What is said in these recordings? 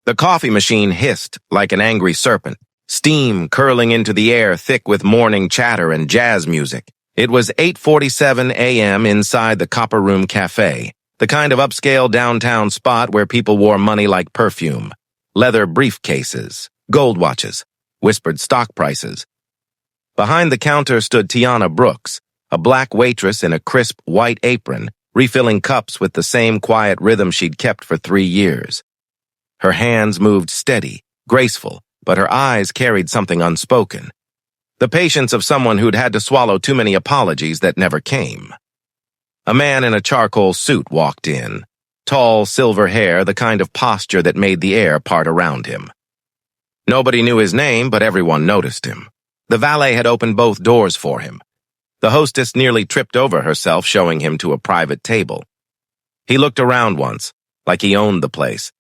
The coffee machine hissed like an angry serpent, steam curling into the air thick with morning chatter and jazz music. It was 8:47 a.m. inside the Copper Room Cafe, the kind of upscale downtown spot where people wore money like perfume, leather briefcases, gold watches, whispered stock prices. Behind the counter stood Tiana Brooks, a black waitress in a crisp white apron, refilling cups with the same quiet rhythm she'd kept for 3 years. Her hands moved steady, graceful, but her eyes carried something unspoken. The patience of someone who'd had to swallow too many apologies that never came. A man in a charcoal suit walked in, tall, silver hair, the kind of posture that made the air part around him. Nobody knew his name, but everyone noticed him. The valet had opened both doors for him. The hostess nearly tripped over herself, showing him to a private table. He looked around once, like he owned the place.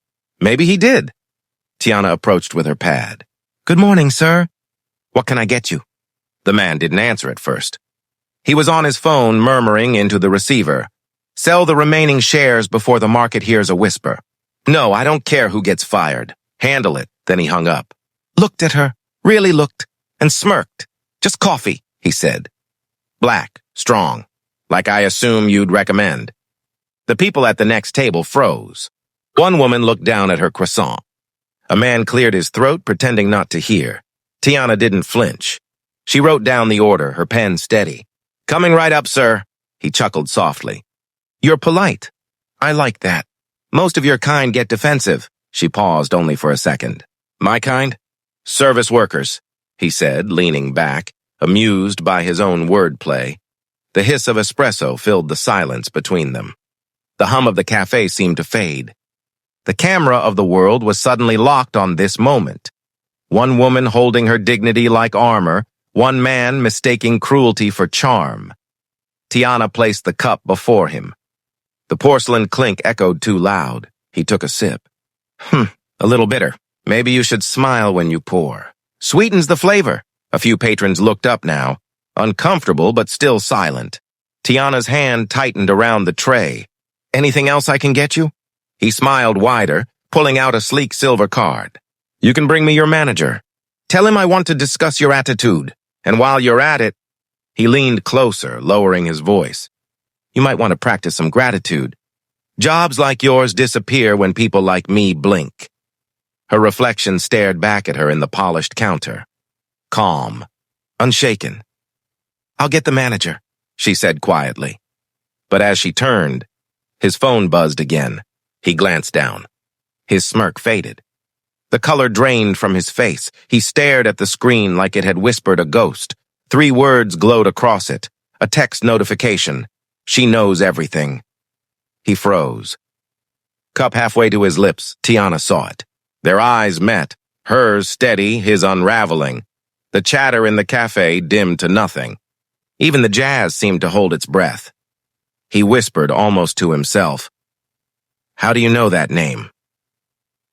Maybe he did. Tiana approached with her pad. "Good morning, sir. What can I get you?" The man didn't answer at first. He was on his phone, murmuring into the receiver. "Sell the remaining shares before the market hears a whisper." "No, I don't care who gets fired. Handle it." Then he hung up. Looked at her, really looked, and smirked. "Just coffee," he said. "Black, strong, like I assume you'd recommend." The people at the next table froze. One woman looked down at her croissant. A man cleared his throat, pretending not to hear. Tiana didn't flinch. She wrote down the order, her pen steady. "Coming right up, sir." He chuckled softly. "You're polite. I like that. Most of your kind get defensive." She paused only for a second. "My kind? Service workers," he said, leaning back, amused by his own wordplay. The hiss of espresso filled the silence between them. The hum of the cafe seemed to fade. The camera of the world was suddenly locked on this moment. One woman holding her dignity like armor, one man mistaking cruelty for charm. Tiana placed the cup before him. The porcelain clink echoed too loud. He took a sip. A little bitter. Maybe you should smile when you pour. Sweetens the flavor." A few patrons looked up now, uncomfortable but still silent. Tiana's hand tightened around the tray. "Anything else I can get you?" He smiled wider, pulling out a sleek silver card. "You can bring me your manager. Tell him I want to discuss your attitude. And while you're at it," he leaned closer, lowering his voice, "you might want to practice some gratitude. Jobs like yours disappear when people like me blink." Her reflection stared back at her in the polished counter. Calm, unshaken. "I'll get the manager," she said quietly. But as she turned, his phone buzzed again. He glanced down. His smirk faded. The color drained from his face. He stared at the screen like it had whispered a ghost. 3 words glowed across it. A text notification. "She knows everything." He froze. Cup halfway to his lips, Tiana saw it. Their eyes met, hers steady, his unraveling. The chatter in the cafe dimmed to nothing. Even the jazz seemed to hold its breath. He whispered almost to himself, "How do you know that name?"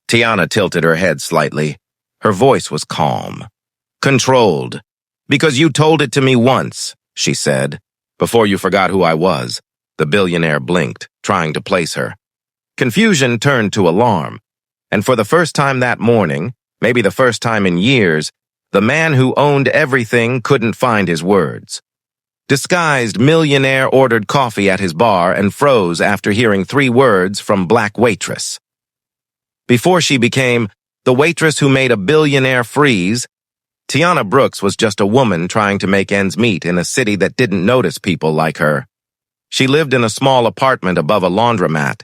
Tiana tilted her head slightly. Her voice was calm, controlled. "Because you told it to me once," she said, "before you forgot who I was." The billionaire blinked, trying to place her. Confusion turned to alarm, and for the first time that morning, maybe the first time in years, the man who owned everything couldn't find his words. Disguised Millionaire ordered coffee at his bar and froze after hearing 3 words from Black Waitress. Before she became the waitress who made a billionaire freeze, Tiana Brooks was just a woman trying to make ends meet in a city that didn't notice people like her. She lived in a small apartment above a laundromat.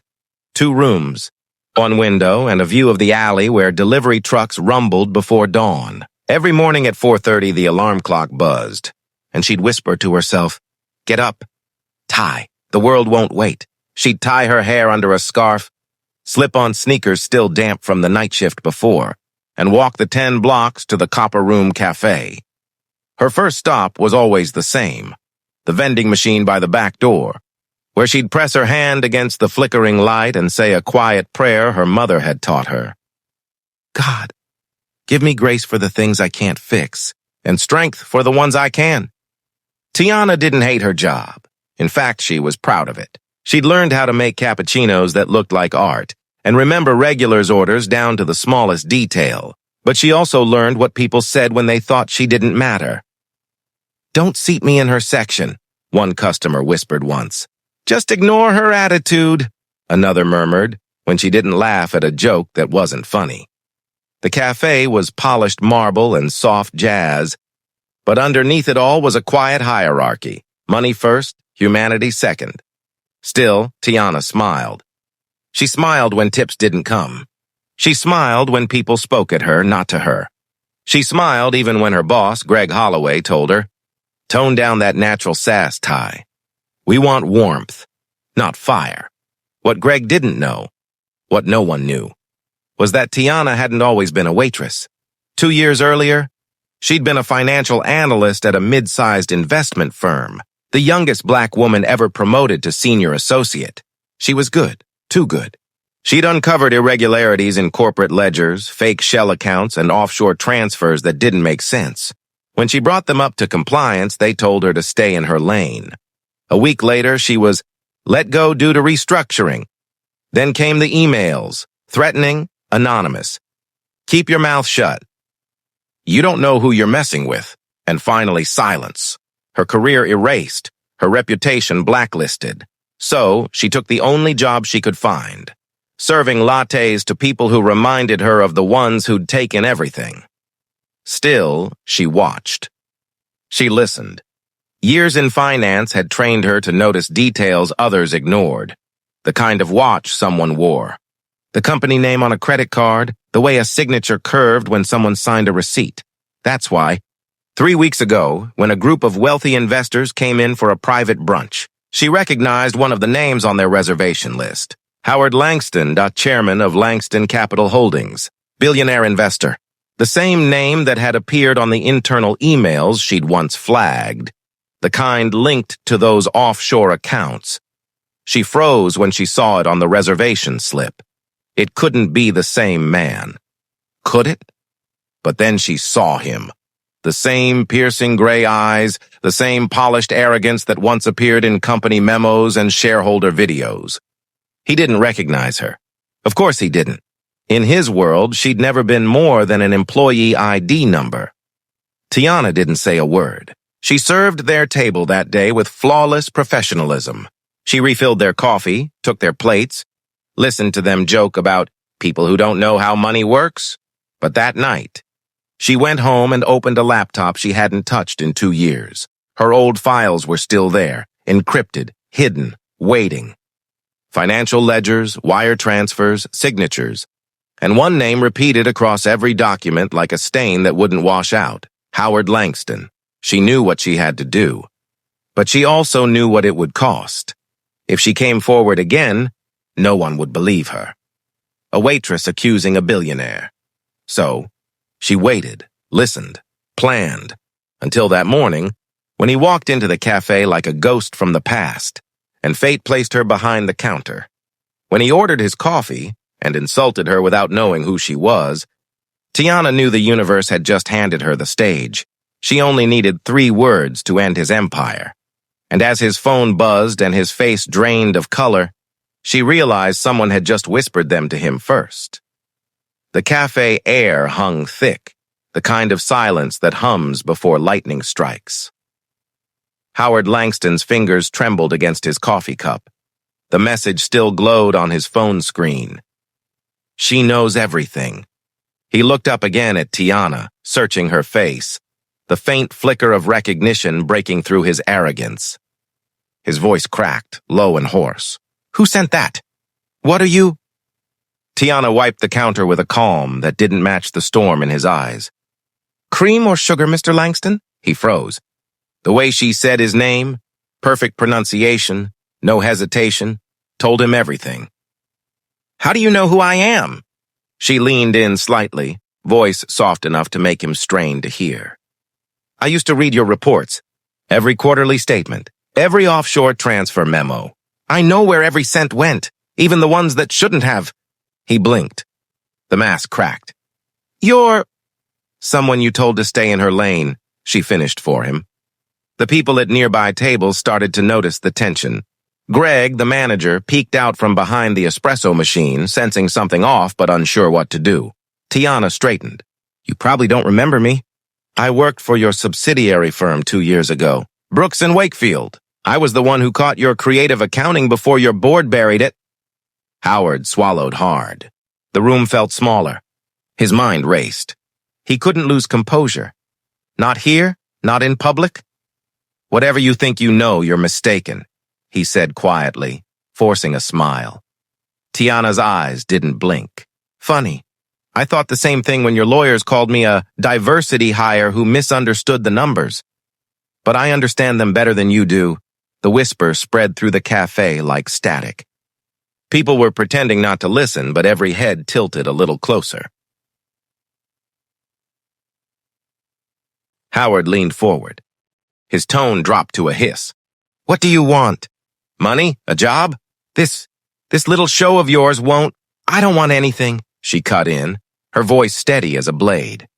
2 rooms, 1 window, and a view of the alley where delivery trucks rumbled before dawn. Every morning at 4:30, the alarm clock buzzed, and she'd whisper to herself, "Get up. Tie. The world won't wait." She'd tie her hair under a scarf, slip on sneakers still damp from the night shift before, and walk the 10 blocks to the Copper Room Cafe. Her first stop was always the same, the vending machine by the back door, where she'd press her hand against the flickering light and say a quiet prayer her mother had taught her. "God, give me grace for the things I can't fix, and strength for the ones I can." Tiana didn't hate her job. In fact, she was proud of it. She'd learned how to make cappuccinos that looked like art, and remember regulars' orders down to the smallest detail. But she also learned what people said when they thought she didn't matter. "Don't seat me in her section," one customer whispered once. "Just ignore her attitude," another murmured, when she didn't laugh at a joke that wasn't funny. The cafe was polished marble and soft jazz, but underneath it all was a quiet hierarchy. Money first, humanity second. Still, Tiana smiled. She smiled when tips didn't come. She smiled when people spoke at her, not to her. She smiled even when her boss, Greg Holloway, told her, "Tone down that natural sass, Ty. We want warmth, not fire." What Greg didn't know, what no one knew, was that Tiana hadn't always been a waitress. 2 years earlier, she'd been a financial analyst at a mid-sized investment firm, the youngest black woman ever promoted to senior associate. She was good, too good. She'd uncovered irregularities in corporate ledgers, fake shell accounts, and offshore transfers that didn't make sense. When she brought them up to compliance, they told her to stay in her lane. A week later, she was let go due to restructuring. Then came the emails, threatening, anonymous. "Keep your mouth shut. You don't know who you're messing with." And finally, silence. Her career erased, her reputation blacklisted. So, she took the only job she could find, serving lattes to people who reminded her of the ones who'd taken everything. Still, she watched. She listened. Years in finance had trained her to notice details others ignored. The kind of watch someone wore, the company name on a credit card, the way a signature curved when someone signed a receipt. That's why, 3 weeks ago, when a group of wealthy investors came in for a private brunch, she recognized one of the names on their reservation list. Howard Langston, chairman of Langston Capital Holdings, billionaire investor. The same name that had appeared on the internal emails she'd once flagged, the kind linked to those offshore accounts. She froze when she saw it on the reservation slip. It couldn't be the same man. Could it? But then she saw him. The same piercing gray eyes, the same polished arrogance that once appeared in company memos and shareholder videos. He didn't recognize her. Of course he didn't. In his world, she'd never been more than an employee ID number. Tiana didn't say a word. She served their table that day with flawless professionalism. She refilled their coffee, took their plates, listened to them joke about people who don't know how money works. But that night, she went home and opened a laptop she hadn't touched in 2 years. Her old files were still there, encrypted, hidden, waiting. Financial ledgers, wire transfers, signatures, and one name repeated across every document like a stain that wouldn't wash out. Howard Langston. She knew what she had to do, but she also knew what it would cost. If she came forward again, no one would believe her. A waitress accusing a billionaire. So, she waited, listened, planned, until that morning, when he walked into the cafe like a ghost from the past, and fate placed her behind the counter. When he ordered his coffee, and insulted her without knowing who she was, Tiana knew the universe had just handed her the stage. She only needed 3 words to end his empire. And as his phone buzzed and his face drained of color, she realized someone had just whispered them to him first. The cafe air hung thick, the kind of silence that hums before lightning strikes. Howard Langston's fingers trembled against his coffee cup. The message still glowed on his phone screen. She knows everything. He looked up again at Tiana, searching her face, the faint flicker of recognition breaking through his arrogance. His voice cracked, low and hoarse. "Who sent that? What are you?" Tiana wiped the counter with a calm that didn't match the storm in his eyes. "Cream or sugar, Mr. Langston?" He froze. The way she said his name, perfect pronunciation, no hesitation, told him everything. "How do you know who I am?" She leaned in slightly, voice soft enough to make him strain to hear. "I used to read your reports, every quarterly statement, every offshore transfer memo. I know where every cent went, even the ones that shouldn't have." He blinked. The mask cracked. "You're someone you told to stay in her lane," she finished for him. The people at nearby tables started to notice the tension. Greg, the manager, peeked out from behind the espresso machine, sensing something off but unsure what to do. Tiana straightened. You probably don't remember me. I worked for your subsidiary firm 2 years ago, Brooks and Wakefield. I was the one who caught your creative accounting before your board buried it. Howard swallowed hard. The room felt smaller. His mind raced. He couldn't lose composure. Not here, not in public. Whatever you think you know, you're mistaken, he said quietly, forcing a smile. Tiana's eyes didn't blink. Funny. I thought the same thing when your lawyers called me a diversity hire who misunderstood the numbers. But I understand them better than you do. The whisper spread through the cafe like static. People were pretending not to listen, but every head tilted a little closer. Howard leaned forward. His tone dropped to a hiss. What do you want? Money? A job? This little show of yours won't. I don't want anything, she cut in, her voice steady as a blade.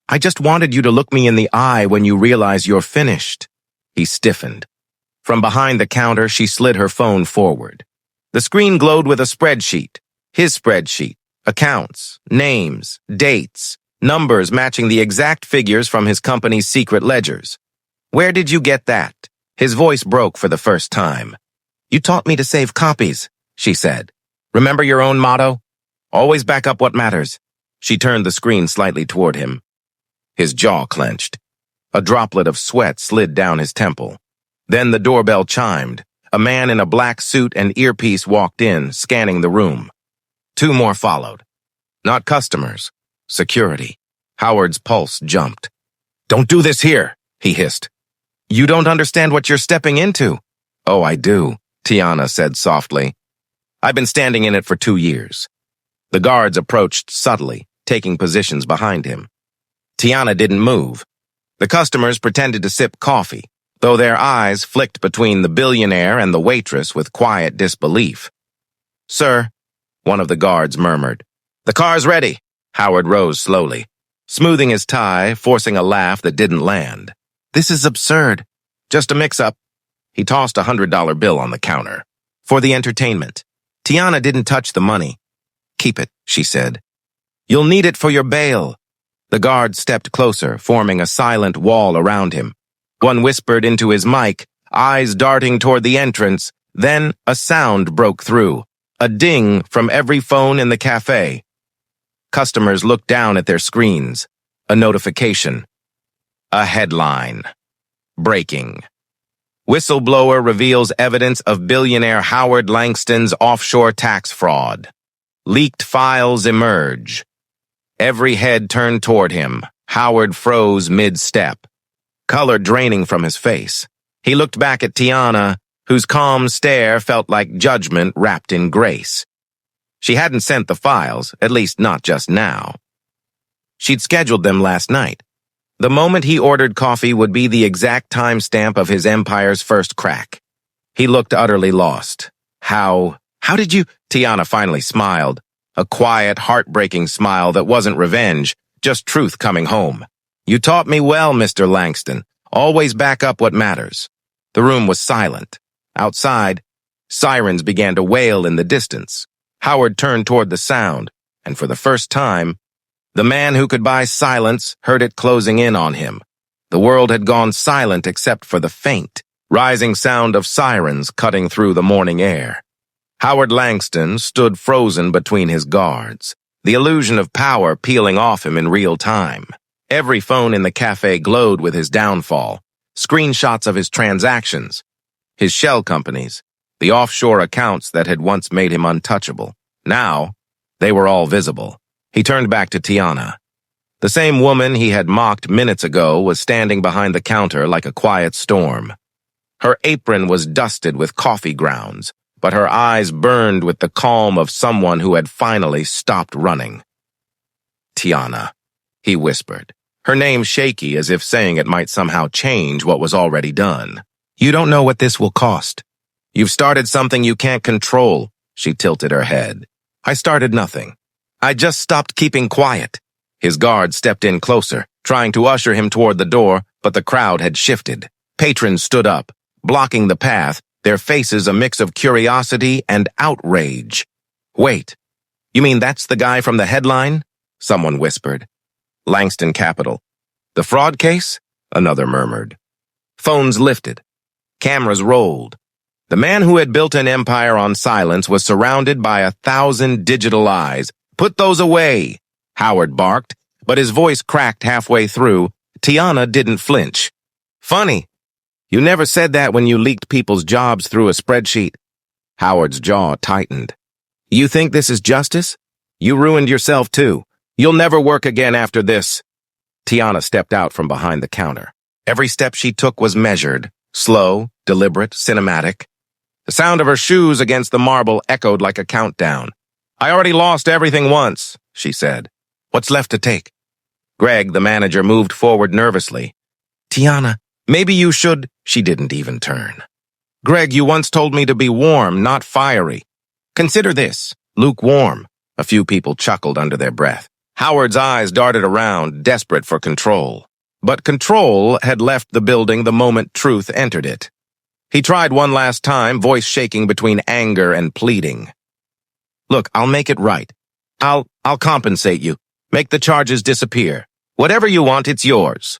I just wanted you to look me in the eye when you realize you're finished. He stiffened. From behind the counter, she slid her phone forward. The screen glowed with a spreadsheet. His spreadsheet. Accounts, names, dates, numbers matching the exact figures from his company's secret ledgers. Where did you get that? His voice broke for the first time. You taught me to save copies, she said. Remember your own motto? Always back up what matters. She turned the screen slightly toward him. His jaw clenched. A droplet of sweat slid down his temple. Then the doorbell chimed. A man in a black suit and earpiece walked in, scanning the room. 2 more followed. Not customers. Security. Howard's pulse jumped. Don't do this here, he hissed. You don't understand what you're stepping into. Oh, I do, Tiana said softly. I've been standing in it for 2 years. The guards approached subtly, taking positions behind him. Tiana didn't move. The customers pretended to sip coffee, though their eyes flicked between the billionaire and the waitress with quiet disbelief. Sir, one of the guards murmured. The car's ready. Howard rose slowly, smoothing his tie, forcing a laugh that didn't land. This is absurd. Just a mix-up. He tossed a $100 bill on the counter. For the entertainment. Tiana didn't touch the money. Keep it, she said. You'll need it for your bail. The guard stepped closer, forming a silent wall around him. One whispered into his mic, eyes darting toward the entrance. Then a sound broke through. A ding from every phone in the cafe. Customers looked down at their screens. A notification. A headline. Breaking. Whistleblower reveals evidence of billionaire Howard Langston's offshore tax fraud. Leaked files emerge. Every head turned toward him. Howard froze mid-step, color draining from his face. He looked back at Tiana, whose calm stare felt like judgment wrapped in grace. She hadn't sent the files, at least not just now. She'd scheduled them last night. The moment he ordered coffee would be the exact timestamp of his empire's first crack. He looked utterly lost. How did you? Tiana finally smiled. A quiet, heartbreaking smile that wasn't revenge, just truth coming home. You taught me well, Mr. Langston. Always back up what matters. The room was silent. Outside, sirens began to wail in the distance. Howard turned toward the sound, and for the first time, the man who could buy silence heard it closing in on him. The world had gone silent except for the faint, rising sound of sirens cutting through the morning air. Howard Langston stood frozen between his guards, the illusion of power peeling off him in real time. Every phone in the cafe glowed with his downfall, screenshots of his transactions, his shell companies, the offshore accounts that had once made him untouchable. Now, they were all visible. He turned back to Tiana. The same woman he had mocked minutes ago was standing behind the counter like a quiet storm. Her apron was dusted with coffee grounds, but her eyes burned with the calm of someone who had finally stopped running. Tiana, he whispered, her name shaky as if saying it might somehow change what was already done. You don't know what this will cost. You've started something you can't control, she tilted her head. I started nothing. I just stopped keeping quiet. His guard stepped in closer, trying to usher him toward the door, but the crowd had shifted. Patrons stood up, blocking the path, their faces a mix of curiosity and outrage. "Wait, you mean that's the guy from the headline?" someone whispered. "Langston Capital." "The fraud case?" another murmured. Phones lifted. Cameras rolled. The man who had built an empire on silence was surrounded by 1,000 digital eyes. "Put those away," Howard barked, but his voice cracked halfway through. Tiana didn't flinch. "Funny. You never said that when you leaked people's jobs through a spreadsheet." Howard's jaw tightened. "You think this is justice? You ruined yourself too. You'll never work again after this." Tiana stepped out from behind the counter. Every step she took was measured, slow, deliberate, cinematic. The sound of her shoes against the marble echoed like a countdown. "I already lost everything once," she said. "What's left to take?" Greg, the manager, moved forward nervously. "Tiana, maybe you should—" She didn't even turn. "Greg, you once told me to be warm, not fiery. Consider this, lukewarm." A few people chuckled under their breath. Howard's eyes darted around, desperate for control. But control had left the building the moment truth entered it. He tried one last time, voice shaking between anger and pleading. "Look, I'll make it right. I'll compensate you. Make the charges disappear. Whatever you want, it's yours."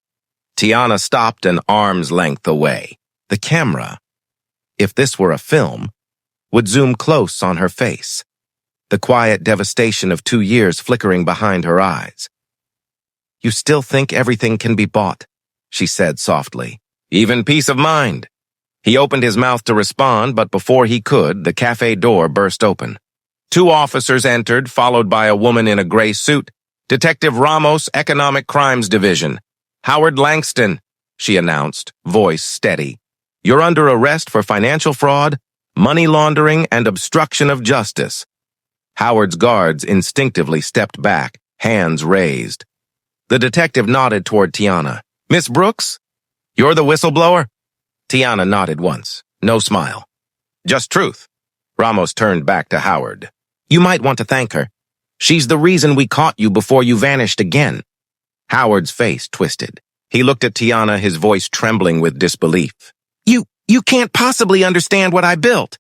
Tiana stopped an arm's length away. The camera, if this were a film, would zoom close on her face, the quiet devastation of 2 years flickering behind her eyes. "You still think everything can be bought," she said softly. "Even peace of mind." He opened his mouth to respond, but before he could, the cafe door burst open. 2 officers entered, followed by a woman in a gray suit. "Detective Ramos, Economic Crimes Division. Howard Langston," she announced, voice steady. "You're under arrest for financial fraud, money laundering, and obstruction of justice." Howard's guards instinctively stepped back, hands raised. The detective nodded toward Tiana. "Miss Brooks? You're the whistleblower?" Tiana nodded once, no smile. "Just truth." Ramos turned back to Howard. "You might want to thank her. She's the reason we caught you before you vanished again." Howard's face twisted. He looked at Tiana, his voice trembling with disbelief. You can't possibly understand what I built."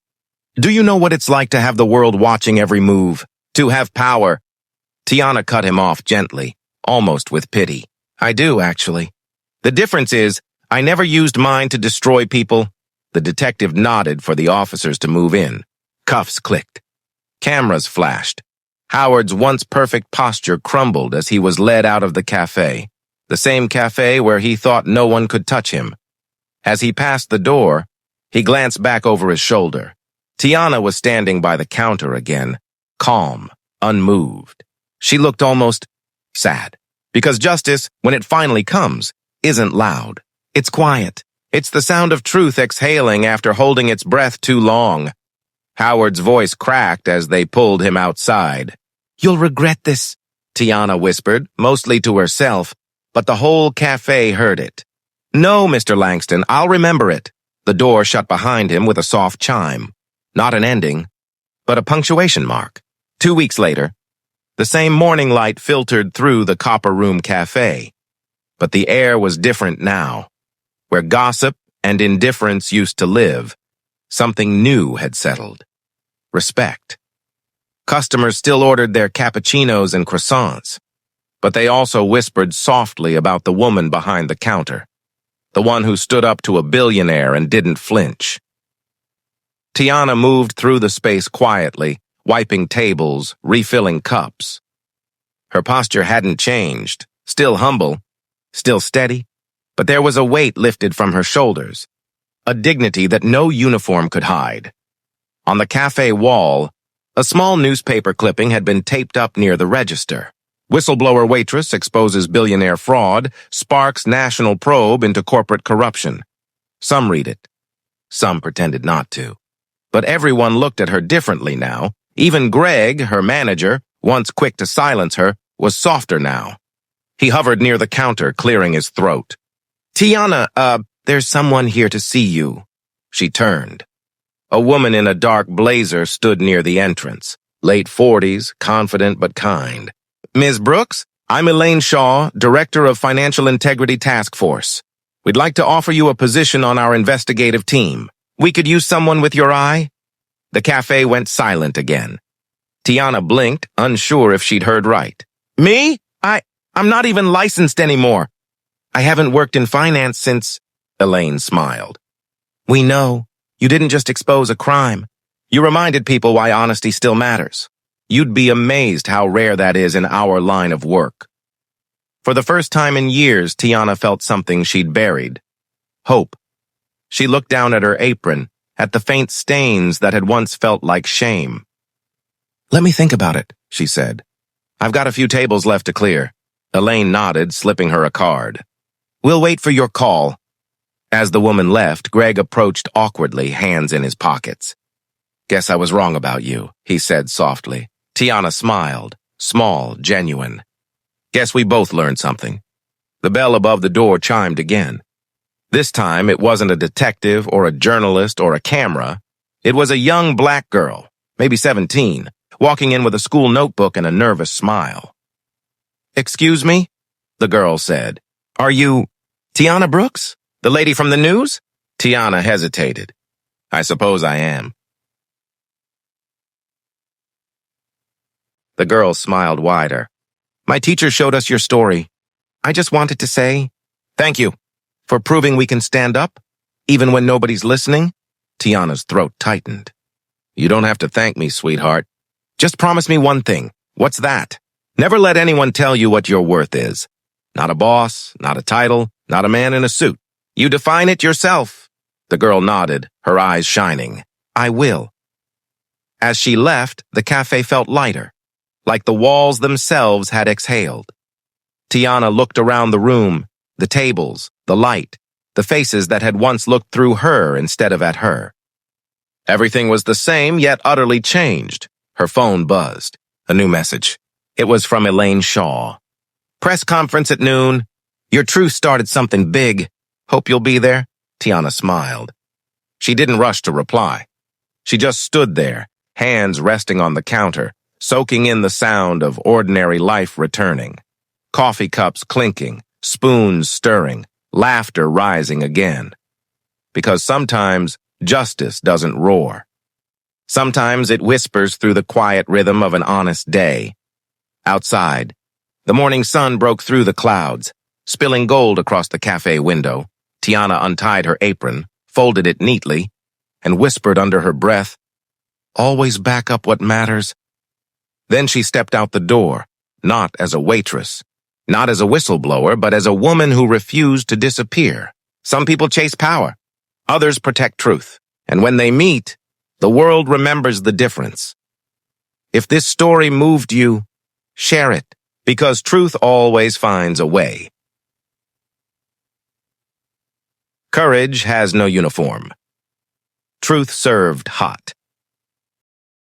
"Do you know what it's like to have the world watching every move? To have power?" Tiana cut him off gently, almost with pity. "I do, actually. The difference is, I never used mine to destroy people." The detective nodded for the officers to move in. Cuffs clicked. Cameras flashed. Howard's once perfect posture crumbled as he was led out of the cafe, the same cafe where he thought no one could touch him. As he passed the door, he glanced back over his shoulder. Tiana was standing by the counter again, calm, unmoved. She looked almost sad, because justice, when it finally comes, isn't loud. It's quiet. It's the sound of truth exhaling after holding its breath too long. Howard's voice cracked as they pulled him outside. "You'll regret this," Tiana whispered, mostly to herself, but the whole cafe heard it. "No, Mr. Langston, I'll remember it." The door shut behind him with a soft chime. Not an ending, but a punctuation mark. 2 weeks later, the same morning light filtered through the Copper Room Cafe. But the air was different now. Where gossip and indifference used to live, something new had settled. Respect. Customers still ordered their cappuccinos and croissants, but they also whispered softly about the woman behind the counter, the one who stood up to a billionaire and didn't flinch. Tiana moved through the space quietly, wiping tables, refilling cups. Her posture hadn't changed, still humble, still steady, but there was a weight lifted from her shoulders, a dignity that no uniform could hide. On the cafe wall, a small newspaper clipping had been taped up near the register. "Whistleblower Waitress exposes billionaire fraud, sparks national probe into corporate corruption." Some read it. Some pretended not to. But everyone looked at her differently now. Even Greg, her manager, once quick to silence her, was softer now. He hovered near the counter, clearing his throat. "Tiana, there's someone here to see you." She turned. A woman in a dark blazer stood near the entrance, late 40s, confident but kind. "Ms. Brooks, I'm Elaine Shaw, Director of Financial Integrity Task Force. We'd like to offer you a position on our investigative team." We could use someone with your eye? The cafe went silent again. Tiana blinked, unsure if she'd heard right. Me? I'm not even licensed anymore. I haven't worked in finance since... Elaine smiled. We know. You didn't just expose a crime. You reminded people why honesty still matters. You'd be amazed how rare that is in our line of work. For the first time in years, Tiana felt something she'd buried. Hope. She looked down at her apron, at the faint stains that had once felt like shame. Let me think about it, she said. I've got a few tables left to clear. Elaine nodded, slipping her a card. We'll wait for your call. As the woman left, Greg approached awkwardly, hands in his pockets. Guess I was wrong about you, he said softly. Tiana smiled, small, genuine. Guess we both learned something. The bell above the door chimed again. This time, it wasn't a detective or a journalist or a camera. It was a young black girl, maybe 17, walking in with a school notebook and a nervous smile. Excuse me? The girl said. Are you Tiana Brooks? The lady from the news? Tiana hesitated. I suppose I am. The girl smiled wider. My teacher showed us your story. I just wanted to say, thank you for proving we can stand up, even when nobody's listening. Tiana's throat tightened. You don't have to thank me, sweetheart. Just promise me one thing. What's that? Never let anyone tell you what your worth is. Not a boss, not a title, not a man in a suit. You define it yourself. The girl nodded, her eyes shining. I will. As she left, the cafe felt lighter, like the walls themselves had exhaled. Tiana looked around the room, the tables, the light, the faces that had once looked through her instead of at her. Everything was the same, yet utterly changed. Her phone buzzed. A new message. It was from Elaine Shaw. Press conference at noon. Your truth started something big. Hope you'll be there. Tiana smiled. She didn't rush to reply. She just stood there, hands resting on the counter, soaking in the sound of ordinary life returning. Coffee cups clinking, spoons stirring, laughter rising again. Because sometimes justice doesn't roar. Sometimes it whispers through the quiet rhythm of an honest day. Outside, the morning sun broke through the clouds, spilling gold across the cafe window. Tiana untied her apron, folded it neatly, and whispered under her breath, always back up what matters. Then she stepped out the door, not as a waitress, not as a whistleblower, but as a woman who refused to disappear. Some people chase power, others protect truth, and when they meet, the world remembers the difference. If this story moved you, share it, because truth always finds a way. Courage has no uniform. Truth served hot.